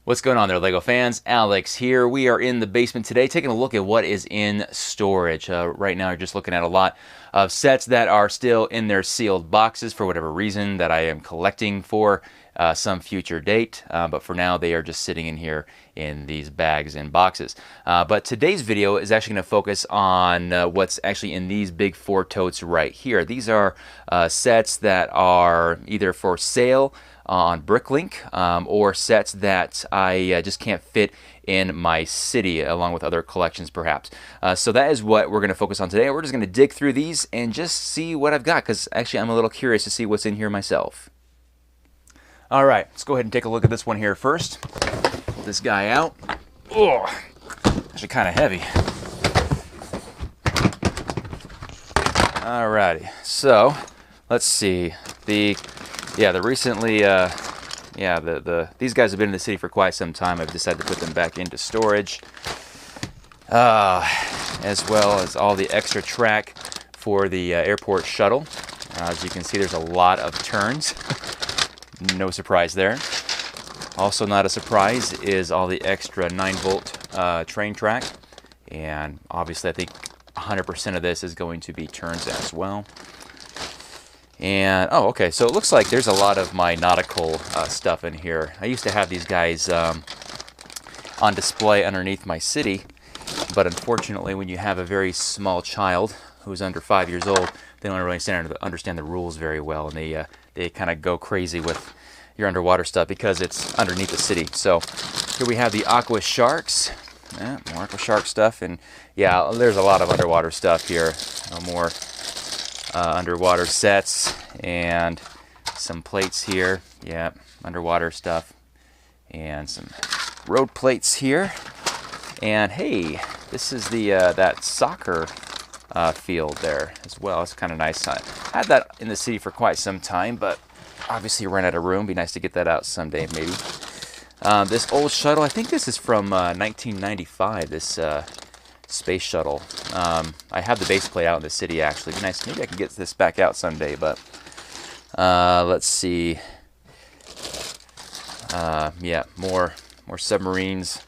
What's going on there, LEGO fans? Alex here. We are in the basement today taking a look at what is in storage. Right now, you're just looking at a lot of sets that are still in their sealed boxes for whatever reason that I am collecting for some future date. But for now, they are just sitting in here in these bags and boxes. But today's video is actually going to focus on what's actually in these big 4 totes right here. These are sets that are either for sale on Bricklink or sets that I just can't fit in my city along with other collections perhaps. So that is what we're going to focus on today. We're just going to dig through these and just see what I've got because actually I'm a little curious to see what's in here myself. Alright, let's go ahead and take a look at this one here first. Pull this guy out. Oh, actually kind of heavy. Alrighty, so let's see. The recently, these guys have been in the city for quite some time. I've decided to put them back into storage, as well as all the extra track for the airport shuttle. As you can see, there's a lot of turns. No surprise there. Also not a surprise is all the extra 9-volt train track. And obviously I think 100% of this is going to be turns as well. And, oh, okay, so it looks like there's a lot of my nautical stuff in here. I used to have these guys on display underneath my city, but unfortunately when you have a very small child who's under 5 years old, they don't really understand the rules very well, and they kind of go crazy with your underwater stuff because it's underneath the city. So here we have the aqua sharks. Yeah, more aqua shark stuff, and yeah, there's a lot of underwater stuff here. More underwater sets and some plates here. Yeah, underwater stuff and some road plates here. And hey, this is the that soccer field there as well. It's kind of nice. I had that in the city for quite some time, but obviously ran out of room. Be nice to get that out someday, maybe. This old shuttle, I think this is from 1995. This space shuttle. I have the base plate out in the city actually. Be nice. Maybe I can get this back out someday, but let's see. Yeah, more submarines.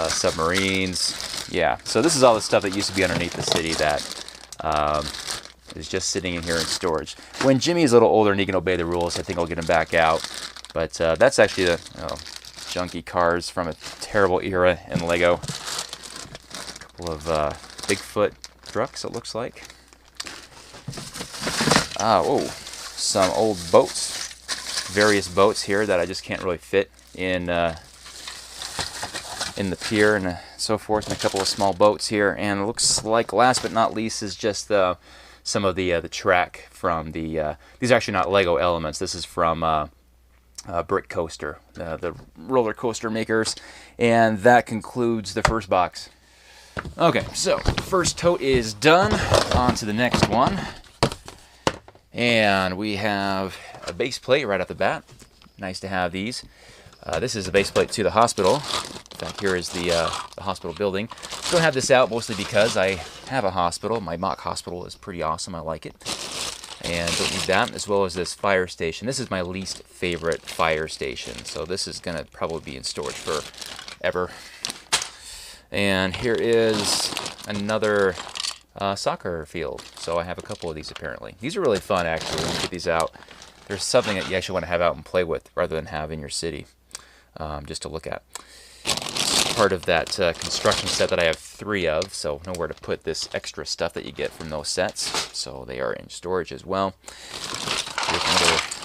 Submarines. Yeah. So this is all the stuff that used to be underneath the city that is just sitting in here in storage. When Jimmy's a little older and he can obey the rules, I think I'll get him back out. But that's actually the junky cars from a terrible era in LEGO. A couple of Bigfoot trucks, it looks like. Oh, some old boats. Various boats here that I just can't really fit in the pier and so forth. And a couple of small boats here. And it looks like last but not least is just some of the track from the... these are actually not LEGO elements. This is from... Brick Coaster, the roller coaster makers, and that concludes the first box. Okay, so first tote is done. On to the next one, and we have a base plate right off the bat. Nice to have these. This is a base plate to the hospital. In fact, here is the hospital building. Don't have this out mostly because I have a hospital. My mock hospital is pretty awesome. I like it. And don't need that, as well as this fire station. This is my least favorite fire station, so this is going to probably be in storage forever. And here is another soccer field. So I have a couple of these apparently. These are really fun actually when you get these out. There's something that you actually want to have out and play with rather than have in your city, just to look at. Part of that construction set that I have 3 of, so nowhere to put this extra stuff that you get from those sets, so they are in storage as well. Here's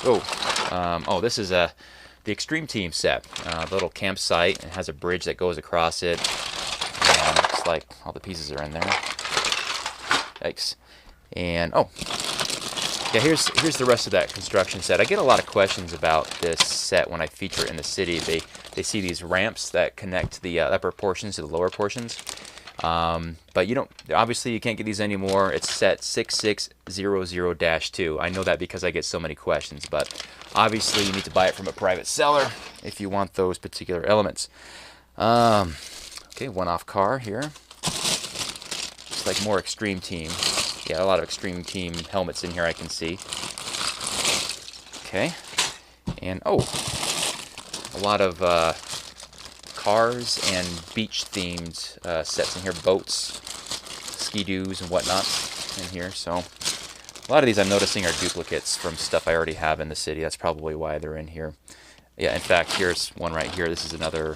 another, this is the Extreme Team set, the little campsite. It has a bridge that goes across it, and looks like all the pieces are in there. Yikes. And yeah, here's the rest of that construction set. I get a lot of questions about this set when I feature it in the city. They see these ramps that connect the upper portions to the lower portions. But you don't, obviously you can't get these anymore. It's set 6600-2. I know that because I get so many questions, but obviously you need to buy it from a private seller if you want those particular elements. Okay, one-off car here. It's like more Extreme Team. Yeah, a lot of Extreme Team helmets in here I can see. Okay. And, oh, a lot of cars and beach-themed sets in here. Boats, ski-doos, and whatnot in here. So a lot of these I'm noticing are duplicates from stuff I already have in the city. That's probably why they're in here. Yeah, in fact, here's one right here. This is another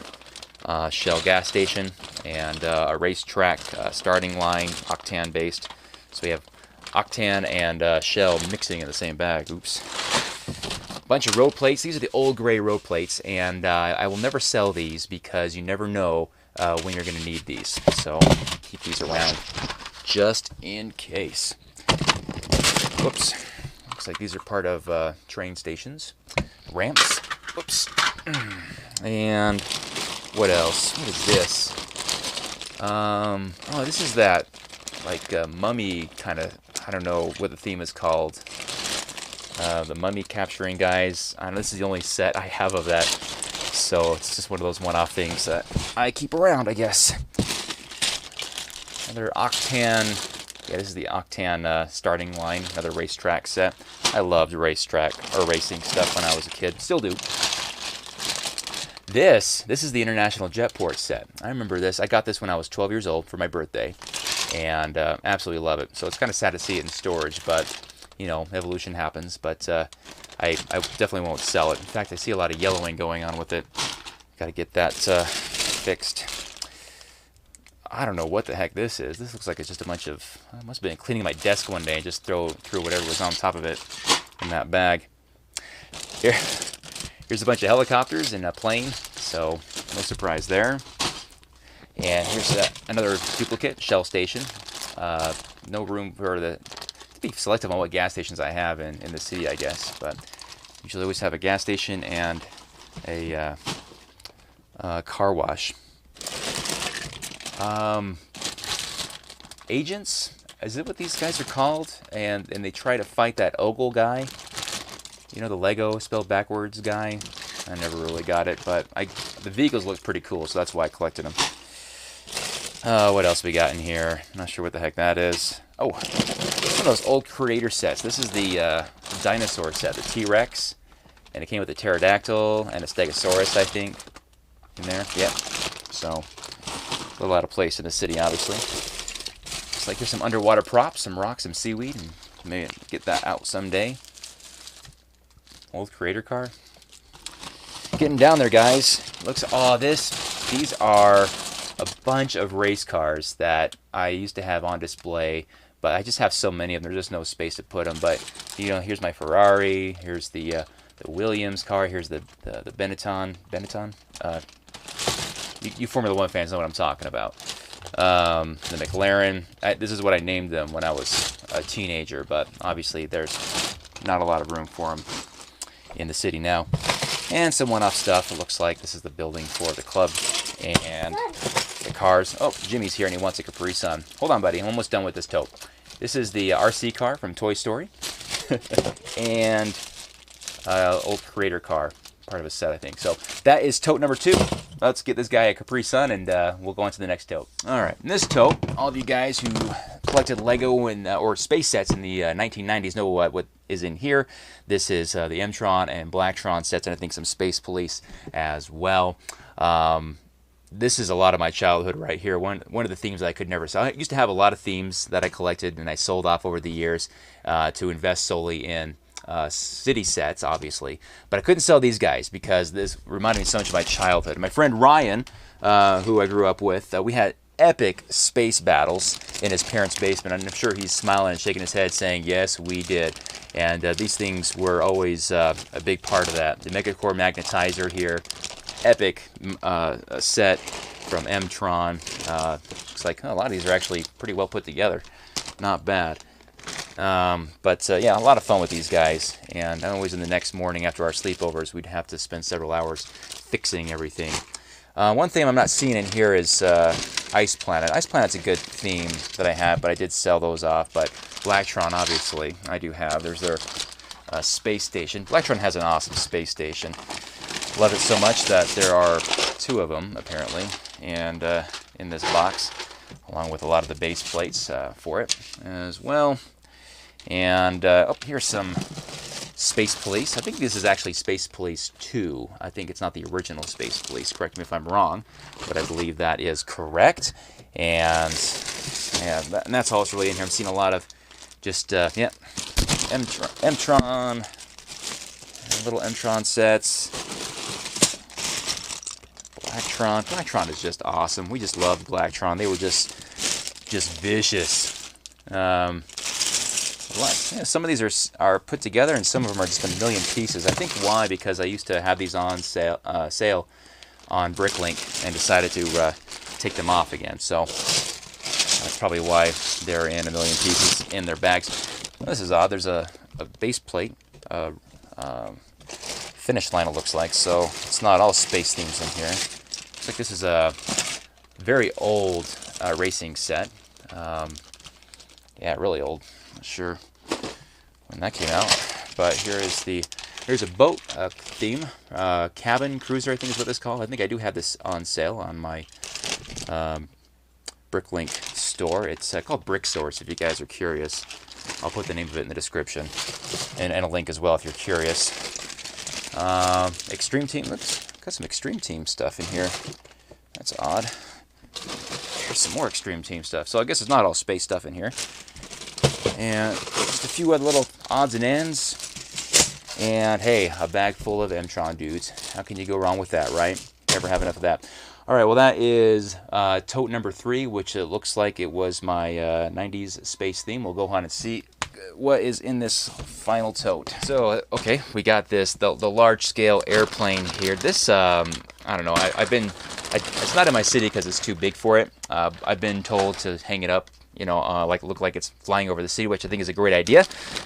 Shell gas station and a racetrack starting line, octane-based. So we have octane and Shell mixing in the same bag. Oops. Bunch of road plates. These are the old gray road plates, and I will never sell these because you never know when you're going to need these. So keep these around just in case. Whoops. Looks like these are part of train stations. Ramps. Whoops. And what else? What is this? Oh, this is that like mummy kind of, I don't know what the theme is called. The mummy capturing guys. I know this is the only set I have of that. So it's just one of those one-off things that I keep around, I guess. Another octane. Yeah, this is the octane starting line. Another racetrack set. I loved racetrack or racing stuff when I was a kid. Still do. This is the International Jetport set. I remember this. I got this when I was 12 years old for my birthday, and absolutely love it. So it's kind of sad to see it in storage, but you know, evolution happens. But I definitely won't sell it. In fact, I see a lot of yellowing going on with it. Got to get that fixed. I don't know what the heck this is. This looks like it's just a bunch of. I must have been cleaning my desk one day and just threw whatever was on top of it in that bag. Here's a bunch of helicopters and a plane, so no surprise there. And here's another duplicate, Shell station. No room for to be selective on what gas stations I have in the city, I guess. But usually always have a gas station and a car wash. Agents, is it what these guys are called? And they try to fight that Ogle guy. You know, the Lego spelled backwards guy? I never really got it, but the vehicles look pretty cool, so that's why I collected them. What else we got in here? Not sure what the heck that is. Oh, it's one of those old creator sets. This is the dinosaur set, the T-Rex. And it came with a pterodactyl and a stegosaurus, I think, in there. Yep. So, a little out of place in the city, obviously. Looks like there's some underwater props, some rocks, some seaweed, and maybe get that out someday. Old creator car. Getting down there, guys. Looks, these are a bunch of race cars that I used to have on display, but I just have so many of them. There's just no space to put them. But you know, here's my Ferrari. Here's the Williams car. Here's the Benetton. You Formula One fans know what I'm talking about. The McLaren. This is what I named them when I was a teenager, but obviously there's not a lot of room for them in the city now. And some one-off stuff. It looks like this is the building for the club and the cars. Oh, Jimmy's here and he wants a Capri Sun. Hold on, buddy. I'm almost done with this tote. This is the RC car from Toy Story. And old creator car. Part of a set, I think. So that is tote number 2. Let's get this guy a Capri Sun and we'll go on to the next tote. All right. In this tote, all of you guys who collected Lego and or space sets in the 1990s know what is in here. This is the M-Tron and Blacktron sets, and I think some Space Police as well. This is a lot of my childhood right here. One of the themes I could never sell. I used to have a lot of themes that I collected and I sold off over the years to invest solely in city sets, obviously. But I couldn't sell these guys because this reminded me so much of my childhood. My friend Ryan, who I grew up with, we had epic space battles in his parents' basement. I'm sure he's smiling and shaking his head saying, yes, we did. And these things were always a big part of that. The Megacore Magnetizer here, epic set from M-Tron. Looks like a lot of these are actually pretty well put together. Not bad. Yeah, a lot of fun with these guys. And always in the next morning after our sleepovers, we'd have to spend several hours fixing everything. One thing I'm not seeing in here is Ice Planet. Ice Planet's a good theme that I have, but I did sell those off. But Blacktron, obviously, I do have. There's their space station. Blacktron has an awesome space station. Love it so much that there are 2 of them, apparently, and in this box, along with a lot of the base plates for it as well. And here's some Space Police. I think this is actually Space Police 2. I think it's not the original Space Police. Correct me if I'm wrong, but I believe that is correct. And that's all it's really in here. I'm seeing a lot of just, yeah, M-Tron, little M-Tron sets. Blacktron. Blacktron is just awesome. We just loved Blacktron. They were just vicious. Yeah, some of these are put together, and some of them are just a million pieces. I think why? Because I used to have these on sale on Bricklink and decided to take them off again. So that's probably why they're in a million pieces in their bags. Well, this is odd. There's a base plate, finish line it looks like, so it's not all space themes in here. Looks like this is a very old racing set. Yeah, really old. Not sure when that came out, but here's a boat theme, cabin cruiser, I think is what this is called. I think I do have this on sale on my Bricklink store. It's called Brick Source. If you guys are curious, I'll put the name of it in the description and a link as well if you're curious. Extreme Team. Oops, got some Extreme Team stuff in here. That's odd. Here's some more Extreme Team stuff. So I guess it's not all space stuff in here. And just a few other little odds and ends. And hey, a bag full of M-Tron dudes. How can you go wrong with that, right? Never have enough of that. All right, well, that is tote number 3, which it looks like it was my 90s space theme. We'll go on and see what is in this final tote. So, okay, we got this, the large-scale airplane here. This, I don't know, it's not in my city because it's too big for it. I've been told to hang it up, you know, look like it's flying over the city, which I think is a great idea.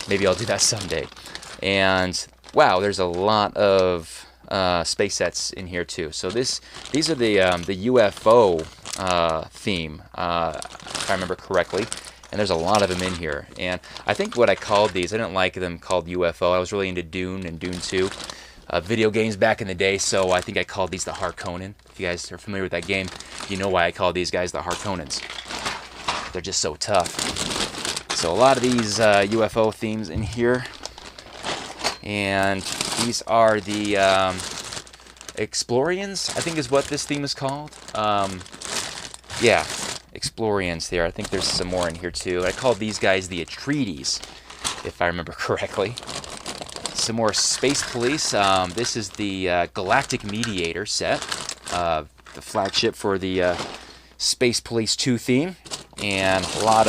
Maybe I'll do that someday. And, wow, there's a lot of space sets in here too. So these are the UFO theme, if I remember correctly. And there's a lot of them in here. And I think what I called these, I didn't like them called UFO. I was really into Dune and Dune 2 video games back in the day. So I think I called these the Harkonnen. If you guys are familiar with that game, you know why I call these guys the Harkonnens. They're just so tough. So a lot of these UFO themes in here. And these are the Explorians, I think is what this theme is called. Yeah, Explorians there. I think there's some more in here too. I called these guys the Atreides, if I remember correctly. Some more Space Police. This is the Galactic Mediator set, the flagship for the Space Police 2 theme, and a lot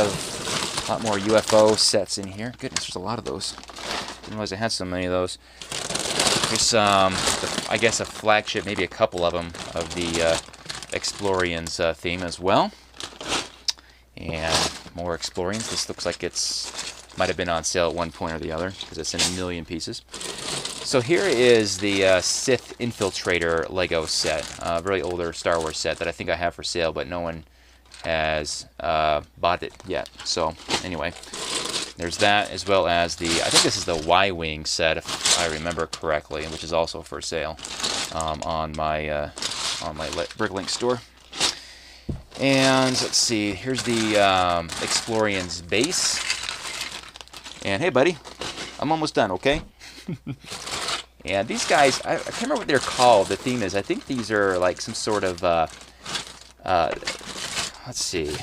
more UFO sets in here. Goodness, there's a lot of those. I didn't realize I had so many of those. Here's I guess a flagship, maybe a couple of them, of the Explorians theme as well. And more Explorians. This looks like might have been on sale at one point or the other, because it's in a million pieces. So here is the Sith Infiltrator Lego set, a very older Star Wars set that I think I have for sale, but no one has bought it yet. So anyway, there's that, as well as I think this is the Y-Wing set, if I remember correctly, which is also for sale on my Bricklink store. And let's see, here's the Explorians base. And hey, buddy, I'm almost done, okay? And these guys, I can't remember what they're called. The theme is, I think these are like some sort of, let's see.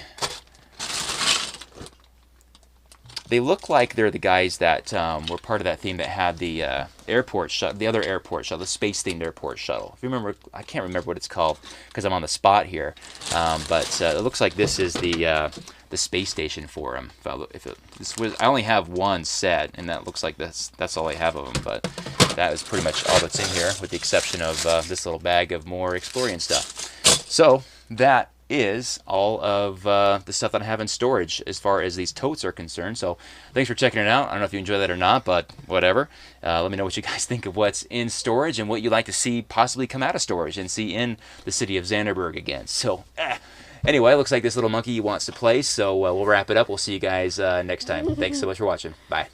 They look like they're the guys that were part of that theme that had the airport shuttle, the other airport shuttle, the space-themed airport shuttle. If you remember, I can't remember what it's called because I'm on the spot here. But it looks like this is the space station for them. I only have one set, and that looks like that's all I have of them. But that is pretty much all that's in here, with the exception of this little bag of more Explorian stuff. So that is all of the stuff that I have in storage as far as these totes are concerned. So thanks for checking it out. I don't know if you enjoy that or not, but whatever. Let me know what you guys think of what's in storage and what you'd like to see possibly come out of storage and see in the city of Xanderberg again. So anyway, it looks like this little monkey wants to play, so we'll wrap it up. We'll see you guys next time. Thanks so much for watching. Bye.